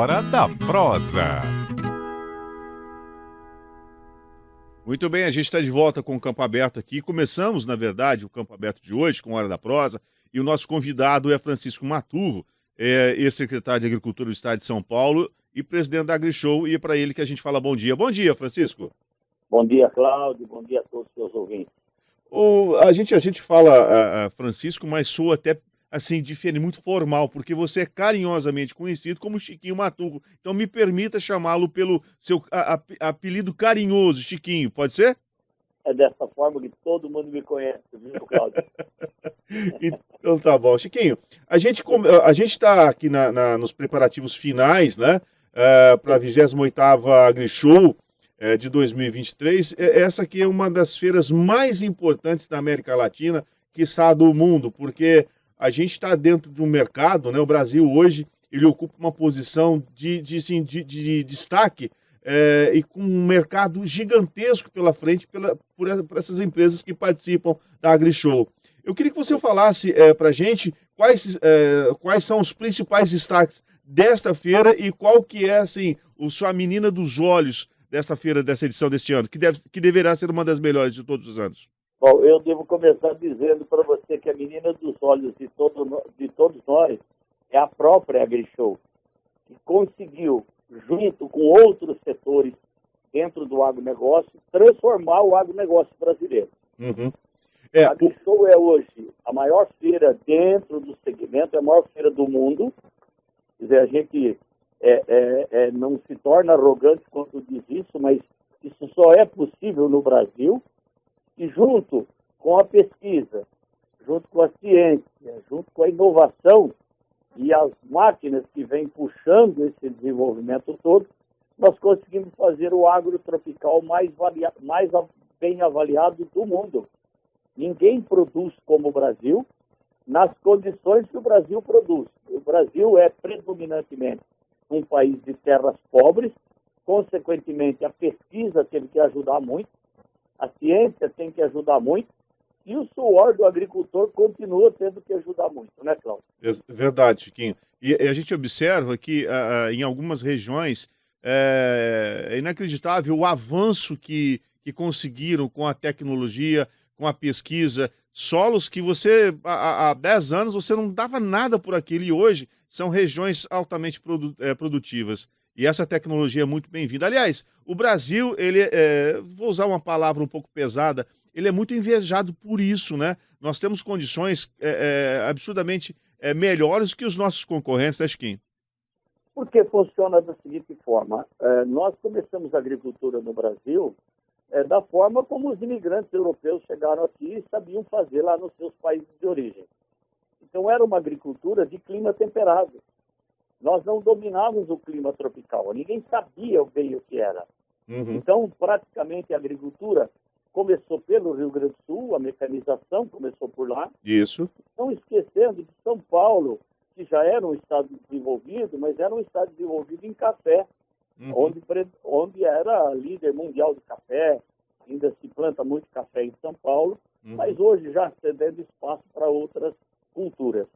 Hora da Prosa. Muito bem, a gente está de volta com o Campo Aberto aqui. Começamos, na verdade, o Campo Aberto de hoje com a Hora da Prosa e o nosso convidado é Francisco Maturro, ex-secretário de Agricultura do Estado de São Paulo e presidente da AgriShow, e é para ele que a gente fala bom dia. Bom dia, Francisco. Bom dia, Cláudio. Bom dia a todos os seus ouvintes. A gente fala Francisco, mas soa até assim, diferente, muito formal, porque você é carinhosamente conhecido como Chiquinho Maturro. Então me permita chamá-lo pelo seu apelido carinhoso, Chiquinho, pode ser? É dessa forma que todo mundo me conhece, viu, Cláudio? Então tá bom. Chiquinho, a gente está aqui nos preparativos finais, né, para a 28ª AgriShow de 2023. Essa aqui é uma das feiras mais importantes da América Latina, quiçá do mundo, porque a gente está dentro de um mercado, né? O Brasil hoje ele ocupa uma posição de destaque e com um mercado gigantesco pela frente por essas empresas que participam da AgriShow. Eu queria que você falasse para a gente quais são os principais destaques desta feira e qual que é assim, sua menina dos olhos dessa feira, dessa edição deste ano, que deverá ser uma das melhores de todos os anos. Bom, eu devo começar dizendo para você que a menina dos olhos de todos nós é a própria AgriShow, que conseguiu, junto com outros setores dentro do agronegócio, transformar o agronegócio brasileiro. Uhum. A AgriShow é hoje a maior feira dentro do segmento, é a maior feira do mundo. Quer dizer, a gente não se torna arrogante quando diz isso, mas isso só é possível no Brasil. E junto com a pesquisa, junto com a ciência, junto com a inovação e as máquinas que vêm puxando esse desenvolvimento todo, nós conseguimos fazer o agrotropical mais bem avaliado do mundo. Ninguém produz como o Brasil, nas condições que o Brasil produz. O Brasil é predominantemente um país de terras pobres, consequentemente a pesquisa teve que ajudar muito, a ciência tem que ajudar muito e o suor do agricultor continua tendo que ajudar muito, né, Cláudio? Verdade, Chiquinho. E a gente observa que em algumas regiões é inacreditável o avanço que conseguiram com a tecnologia, com a pesquisa, solos que você, há 10 anos, você não dava nada por aquilo e hoje são regiões altamente produtivas. E essa tecnologia é muito bem-vinda. Aliás, o Brasil, vou usar uma palavra um pouco pesada, ele é muito invejado por isso, né? Nós temos condições absurdamente melhores que os nossos concorrentes, né, Chiquinho? Porque funciona da seguinte forma. Nós começamos a agricultura no Brasil da forma como os imigrantes europeus chegaram aqui e sabiam fazer lá nos seus países de origem. Então, era uma agricultura de clima temperado. Nós não dominávamos o clima tropical, ninguém sabia bem o que era. Uhum. Então, praticamente, a agricultura começou pelo Rio Grande do Sul, a mecanização começou por lá. Isso. Não esquecendo de São Paulo, que já era um estado desenvolvido, mas era um estado desenvolvido em café, onde era líder mundial de café, ainda se planta muito café em São Paulo, mas hoje já cedendo espaço para outras culturas.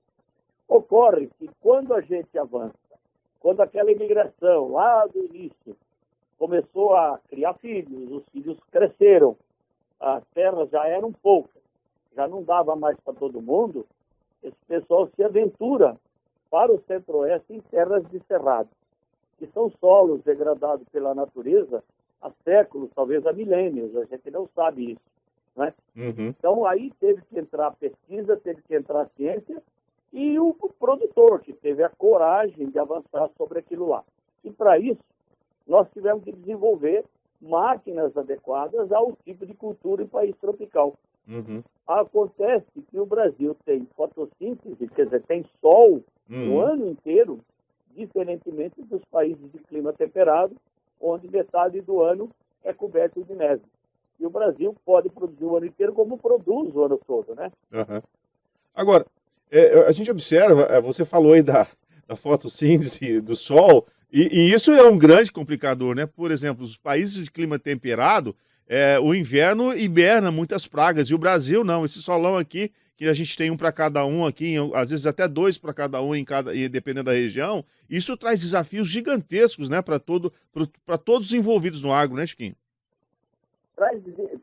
Ocorre que quando a gente avança, quando aquela imigração lá do início começou a criar filhos, os filhos cresceram, as terras já eram poucas, já não dava mais para todo mundo, esse pessoal se aventura para o centro-oeste em terras de cerrado, que são solos degradados pela natureza há séculos, talvez há milênios, a gente não sabe isso, né? Uhum. Então aí teve que entrar a pesquisa, teve que entrar a ciência, e o produtor, que teve a coragem de avançar sobre aquilo lá. E, para isso, nós tivemos que desenvolver máquinas adequadas ao tipo de cultura em país tropical. Uhum. Acontece que o Brasil tem fotossíntese, quer dizer, tem sol o ano inteiro, diferentemente dos países de clima temperado, onde metade do ano é coberto de neve. E o Brasil pode produzir o ano inteiro como produz o ano todo, né? Uhum. Agora, a gente observa, você falou aí da fotossíntese do sol, e isso é um grande complicador, né? Por exemplo, os países de clima temperado, o inverno hiberna muitas pragas, e o Brasil não, esse solão aqui, que a gente tem um para cada um aqui, às vezes até dois para cada um, e dependendo da região, isso traz desafios gigantescos, né, para todos os envolvidos no agro, né, Chiquinho?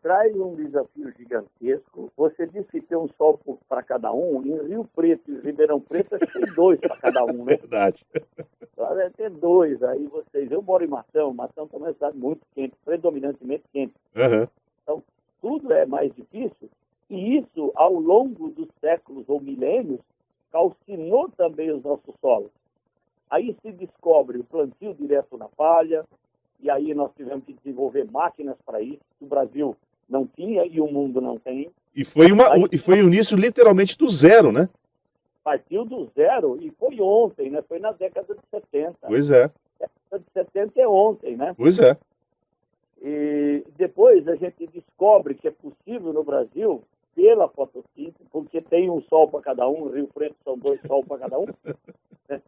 Traz um desafio gigantesco. Você disse que tem um sol para cada um. Em Rio Preto e Ribeirão Preto, acho que tem dois para cada um, né? Verdade. Deve ter dois. Aí vocês... Eu moro em Matão. Matão também é uma cidade muito quente, predominantemente quente. Uhum. Então, tudo é mais difícil. E isso, ao longo dos séculos ou milênios, calcinou também os nossos solos. Aí se descobre o plantio direto na palha, e aí nós tivemos que desenvolver máquinas para isso, que o Brasil não tinha e o mundo não tem. E foi o início literalmente do zero, né? Partiu do zero e foi ontem, né? Foi na década de 70. Pois é. A década de 70 é ontem, né? Pois é. E depois a gente descobre que é possível no Brasil, pela fotossíntese, porque tem um sol para cada um, Rio Preto são dois sol para cada um, né?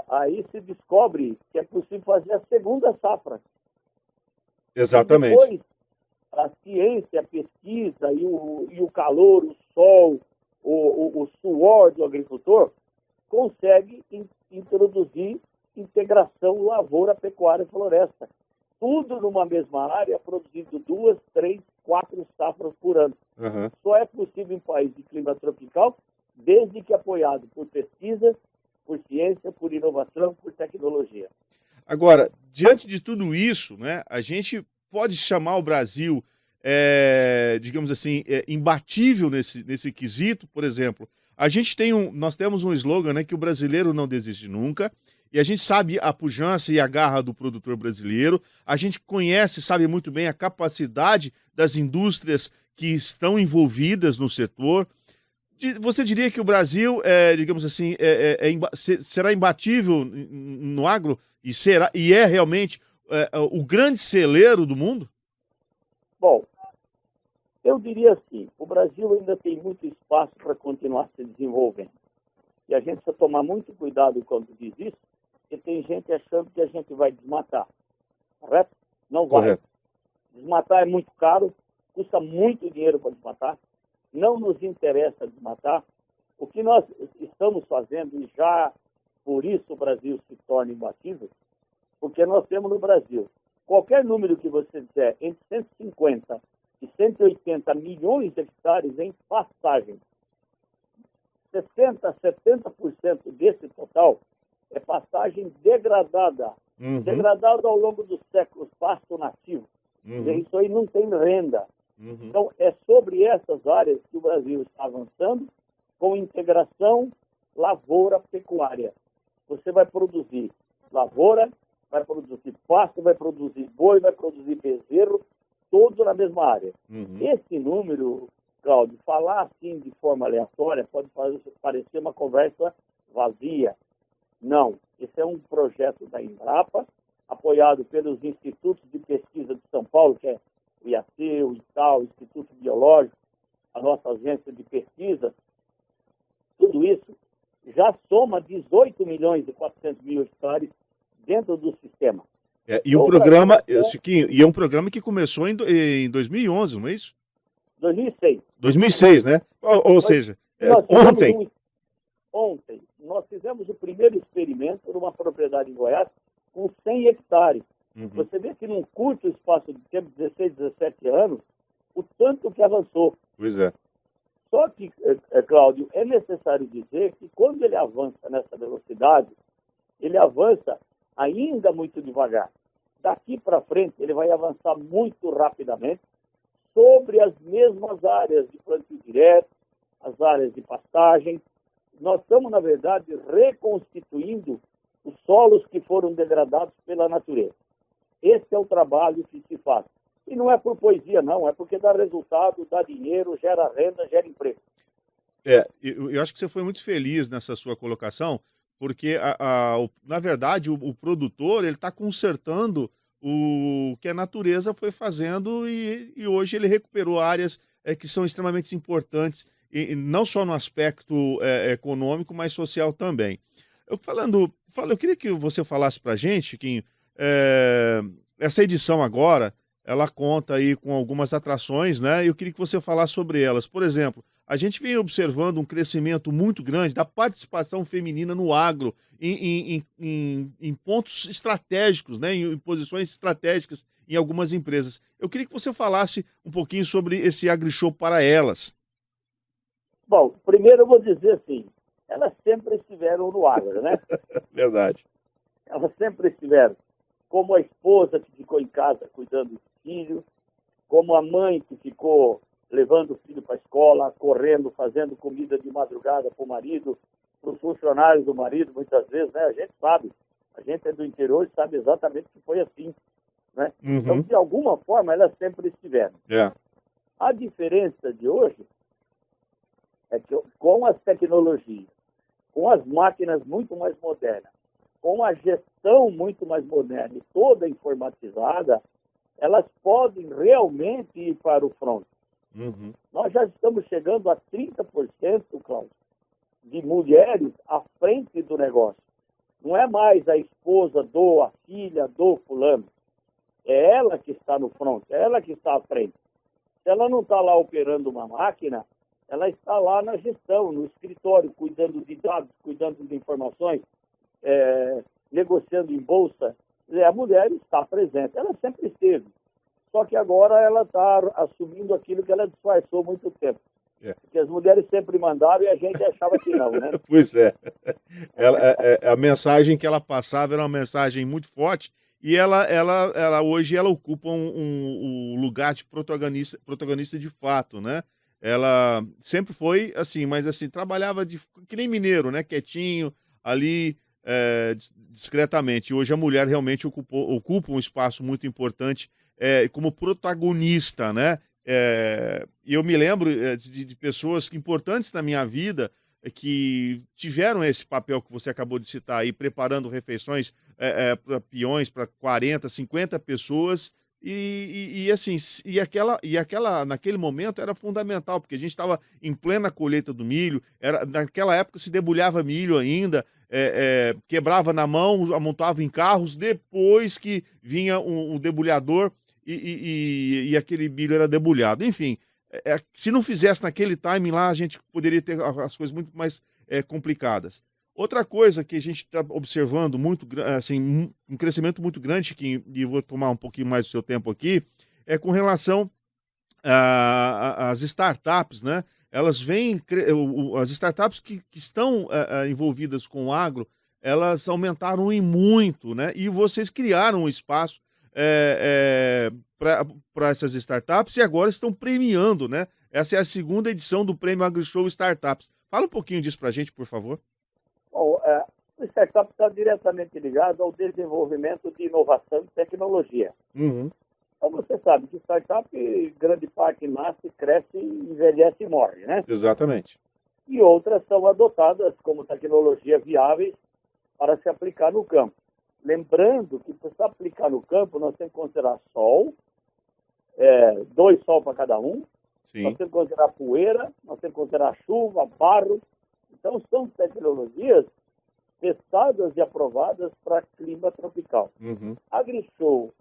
Aí se descobre que é possível fazer a segunda safra. Exatamente. E depois, a ciência, a pesquisa e o calor, o sol, o suor do agricultor consegue introduzir integração lavoura, pecuária e floresta. Tudo numa mesma área, produzindo 2, 3, 4 safras por ano. Uhum. Só é possível em país de clima tropical, desde que apoiado por pesquisa, por ciência, por inovação, por tecnologia. Agora, diante de tudo isso, né, a gente pode chamar o Brasil, digamos assim, imbatível nesse quesito. Por exemplo, nós temos um slogan, né, que o brasileiro não desiste nunca, e a gente sabe a pujança e a garra do produtor brasileiro, a gente conhece, sabe muito bem a capacidade das indústrias que estão envolvidas no setor. Você diria que o Brasil, digamos assim, será imbatível no agro e é realmente o grande celeiro do mundo? Bom, eu diria assim, o Brasil ainda tem muito espaço para continuar se desenvolvendo. E a gente precisa tomar muito cuidado quando diz isso, porque tem gente achando que a gente vai desmatar. Correto? Não vai. Correto. Desmatar é muito caro, custa muito dinheiro para desmatar. Não nos interessa desmatar. O que nós estamos fazendo, e já por isso o Brasil se torna imbatível, porque nós temos no Brasil, qualquer número que você disser, entre 150 e 180 milhões de hectares em pastagem. 60%, 70% desse total é pastagem degradada. Uhum. Degradada ao longo dos séculos, pasto nativo. Uhum. Isso aí não tem renda. Uhum. Então, é sobre essas áreas que o Brasil está avançando com integração lavoura-pecuária. Você vai produzir lavoura, vai produzir pasto, vai produzir boi, vai produzir bezerro, todos na mesma área. Uhum. Esse número, Cláudio, falar assim de forma aleatória pode parecer uma conversa vazia. Não. Esse é um projeto da Embrapa, apoiado pelos institutos de pesquisa de São Paulo, que é o IAC, o ITAL, o Instituto Biológico, a nossa agência de pesquisa. Tudo isso já soma 18 milhões e 400 mil hectares dentro do sistema. E o programa, Chiquinho, é um programa que começou em 2011, não é isso? 2006. 2006, né? Ou seja, ontem. Ontem, nós fizemos o primeiro experimento numa propriedade em Goiás com 100 hectares. Uhum. Você vê que num curto espaço de tempo, 16, 17 anos, o tanto que avançou. Pois é. Só que, Cláudio, é necessário dizer que quando ele avança nessa velocidade, ele avança ainda muito devagar. Daqui para frente, ele vai avançar muito rapidamente sobre as mesmas áreas de plantio direto, as áreas de pastagem. Nós estamos, na verdade, reconstituindo os solos que foram degradados pela natureza. Esse é o trabalho que se faz. E não é por poesia, não. É porque dá resultado, dá dinheiro, gera renda, gera emprego. Eu acho que você foi muito feliz nessa sua colocação, porque, na verdade, o produtor ele está consertando o que a natureza foi fazendo e hoje ele recuperou áreas que são extremamente importantes, e não só no aspecto econômico, mas social também. Eu queria que você falasse para a gente, Chiquinho, essa edição agora, ela conta aí com algumas atrações, né? E eu queria que você falasse sobre elas. Por exemplo, a gente vem observando um crescimento muito grande da participação feminina no agro, em pontos estratégicos, né? Em posições estratégicas em algumas empresas. Eu queria que você falasse um pouquinho sobre esse AgriShow para elas. Bom, primeiro eu vou dizer assim, elas sempre estiveram no agro, né? Verdade. Elas sempre estiveram. Como a esposa que ficou em casa cuidando do filho, como a mãe que ficou levando o filho para a escola, correndo, fazendo comida de madrugada para o marido, para os funcionários do marido, muitas vezes, né? A gente sabe, a gente é do interior e sabe exatamente que foi assim, né? Então, de alguma forma, elas sempre estiveram. É. A diferença de hoje é que com as tecnologias, com as máquinas muito mais modernas, com a gestão muito mais moderna e toda informatizada, elas podem realmente ir para o front. Nós já estamos chegando a 30%, Cláudio, de mulheres à frente do negócio. Não é mais a esposa a filha do fulano. É ela que está no front, é ela que está à frente. Se ela não está lá operando uma máquina, ela está lá na gestão, no escritório, cuidando de dados, cuidando de informações, negociando em bolsa. A mulher está presente, ela sempre esteve. Só que agora ela está assumindo aquilo que ela disfarçou há muito tempo. Porque as mulheres sempre mandaram e a gente achava que não, né? Pois é. A mensagem que ela passava era uma mensagem muito forte e ela hoje ela ocupa um lugar de protagonista de fato, né? Ela sempre foi assim, mas assim, trabalhava que nem mineiro, né? Quietinho, ali, discretamente. Hoje a mulher realmente ocupa um espaço muito importante como protagonista, né? E eu me lembro de pessoas importantes na minha vida que tiveram esse papel que você acabou de citar aí, preparando refeições para peões, para 40, 50 pessoas, assim, naquele momento era fundamental, porque a gente estava em plena colheita do milho, naquela época se debulhava milho ainda, quebrava na mão, amontava em carros, depois que vinha um debulhador e aquele milho era debulhado. Enfim, se não fizesse naquele timing lá, a gente poderia ter as coisas muito mais complicadas. Outra coisa que a gente está observando assim, um crescimento muito grande, e vou tomar um pouquinho mais do seu tempo aqui, é com relação às startups, né? Elas vêm, as startups que estão envolvidas com o agro, elas aumentaram em muito, né? E vocês criaram um espaço para essas startups e agora estão premiando, né? Essa é a segunda edição do Prêmio AgriShow Startups. Fala um pouquinho disso para a gente, por favor. Bom, o startup está diretamente ligado ao desenvolvimento de inovação e tecnologia. Então você sabe que startup, grande parte nasce, cresce, envelhece e morre, né? Exatamente. E outras são adotadas como tecnologia viáveis para se aplicar no campo. Lembrando que para se aplicar no campo, nós temos que considerar sol, 2 sol para cada um, Sim. nós temos que considerar poeira, nós temos que considerar chuva, barro. Então, são tecnologias testadas e aprovadas para clima tropical. AgriShow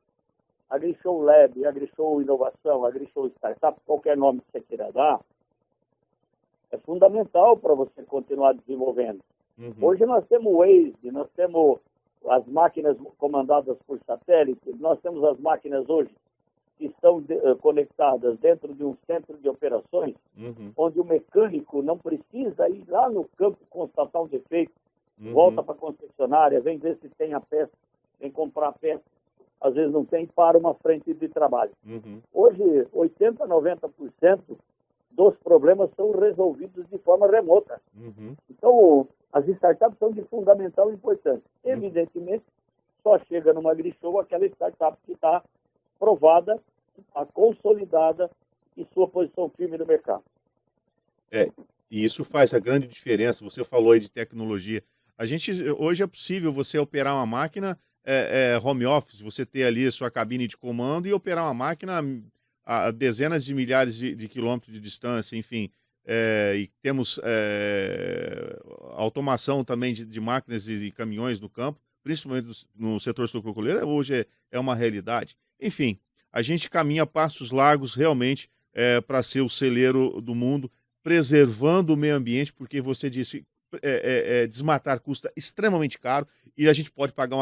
Lab, AgriShow Inovação, AgriShow Startup, qualquer nome que você queira dar, é fundamental para você continuar desenvolvendo. Hoje nós temos o Waze, nós temos as máquinas comandadas por satélite, nós temos as máquinas hoje que estão conectadas dentro de um centro de operações, onde o mecânico não precisa ir lá no campo constatar um defeito, volta para a concessionária, vem ver se tem a peça, vem comprar a peça, às vezes não tem, para uma frente de trabalho. Hoje, 80%, 90% dos problemas são resolvidos de forma remota. Então, as startups são de fundamental importância. Evidentemente, só chega numa AgriShow aquela startup que está provada, está consolidada e sua posição firme no mercado. E isso faz a grande diferença. Você falou aí de tecnologia. Hoje é possível você operar uma máquina home office, você ter ali a sua cabine de comando e operar uma máquina a dezenas de milhares de quilômetros de distância, enfim. E temos automação também de máquinas e caminhões no campo, principalmente no setor sucrocoleiro, hoje é uma realidade. Enfim, a gente caminha passos largos realmente para ser o celeiro do mundo, preservando o meio ambiente, porque você disse, desmatar custa extremamente caro e a gente pode paga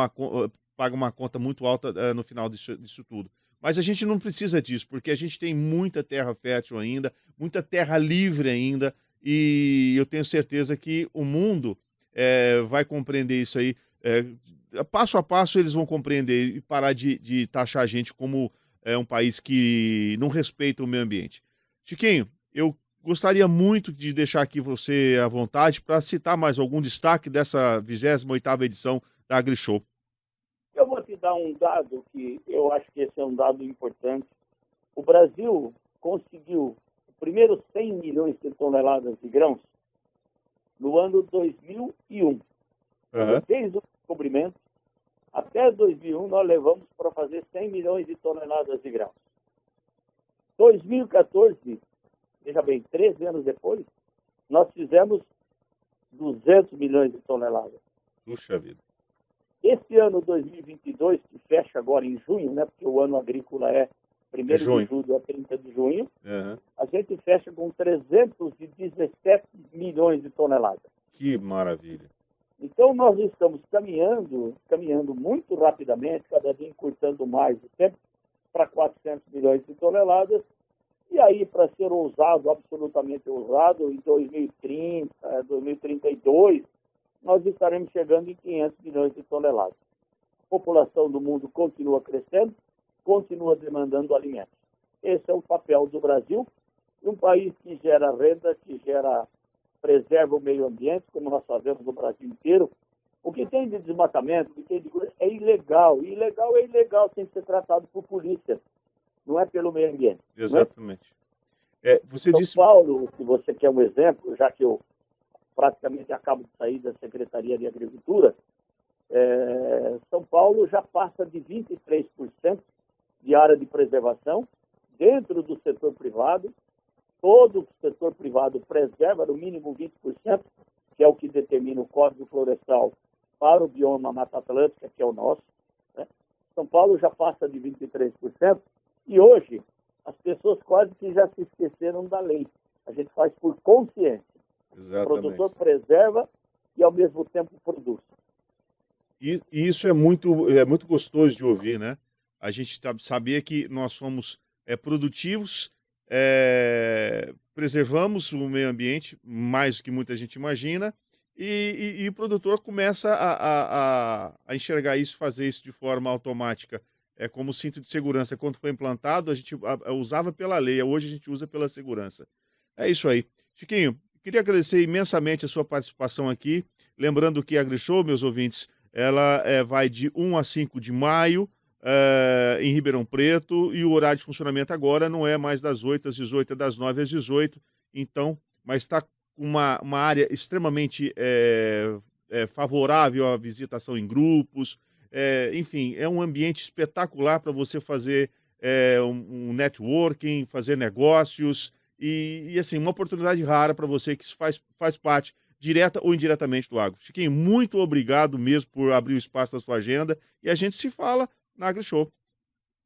uma conta muito alta no final disso tudo. Mas a gente não precisa disso, porque a gente tem muita terra fértil ainda, muita terra livre ainda, e eu tenho certeza que o mundo vai compreender isso aí. Passo a passo eles vão compreender e parar de taxar a gente como um país que não respeita o meio ambiente. Chiquinho, eu gostaria muito de deixar aqui você à vontade para citar mais algum destaque dessa 28ª edição da AgriShow. Eu vou te dar um dado que eu acho que esse é um dado importante. O Brasil conseguiu os primeiros 100 milhões de toneladas de grãos no ano 2001. Uhum. Desde o descobrimento até 2001, nós levamos para fazer 100 milhões de toneladas de grãos. 2014, veja bem, 13 anos depois, nós fizemos 200 milhões de toneladas. Puxa vida. Esse ano 2022, que fecha agora em junho, né, porque o ano agrícola é 1º de julho a 30 de junho, a gente fecha com 317 milhões de toneladas. Que maravilha. Então, nós estamos caminhando muito rapidamente, cada dia encurtando mais o tempo, para 400 milhões de toneladas. E aí, para ser ousado, absolutamente ousado, em 2030, 2032, nós estaremos chegando em 500 milhões de toneladas. A população do mundo continua crescendo, continua demandando alimentos. Esse é o papel do Brasil, um país que gera renda, que preserva o meio ambiente, como nós fazemos no Brasil inteiro. O que tem de desmatamento, o que tem de coisa, é ilegal. E ilegal é ilegal, tem que ser tratado por polícia, não é pelo meio ambiente. Exatamente. Você São disse... Paulo, se você quer um exemplo, já que eu praticamente acabo de sair da Secretaria de Agricultura, São Paulo já passa de 23% de área de preservação dentro do setor privado. Todo o setor privado preserva no mínimo 20%, que é o que determina o Código Florestal para o bioma Mata Atlântica, que é o nosso. Né? São Paulo já passa de 23%, e hoje as pessoas quase que já se esqueceram da lei. A gente faz por consciência. Exatamente. O produtor preserva e, ao mesmo tempo, produz. E isso é muito gostoso de ouvir, né? A gente saber que nós somos produtivos, preservamos o meio ambiente mais do que muita gente imagina, e o produtor começa a enxergar isso, fazer isso de forma automática. É como o cinto de segurança. Quando foi implantado, a gente usava pela lei, hoje a gente usa pela segurança. É isso aí. Chiquinho, queria agradecer imensamente a sua participação aqui. Lembrando que a AgriShow, meus ouvintes, ela vai de 1 a 5 de maio em Ribeirão Preto, e o horário de funcionamento agora não é mais das 8 às 18, é das 9 às 18. Então, mas está com uma área extremamente favorável à visitação em grupos. Enfim, é um ambiente espetacular para você fazer um networking, fazer negócios e assim, uma oportunidade rara para você que faz parte, direta ou indiretamente, do agro. Chiquinho, muito obrigado mesmo por abrir o espaço da sua agenda, e a gente se fala na AgriShow.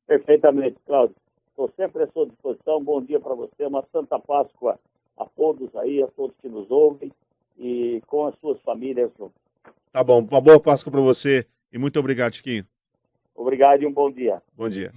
Perfeitamente, Cláudio. Estou sempre à sua disposição. Bom dia para você, uma Santa Páscoa a todos aí, a todos que nos ouvem, e com as suas famílias juntos. Tá bom, uma boa Páscoa para você e muito obrigado, Chiquinho. Obrigado e um bom dia. Bom dia.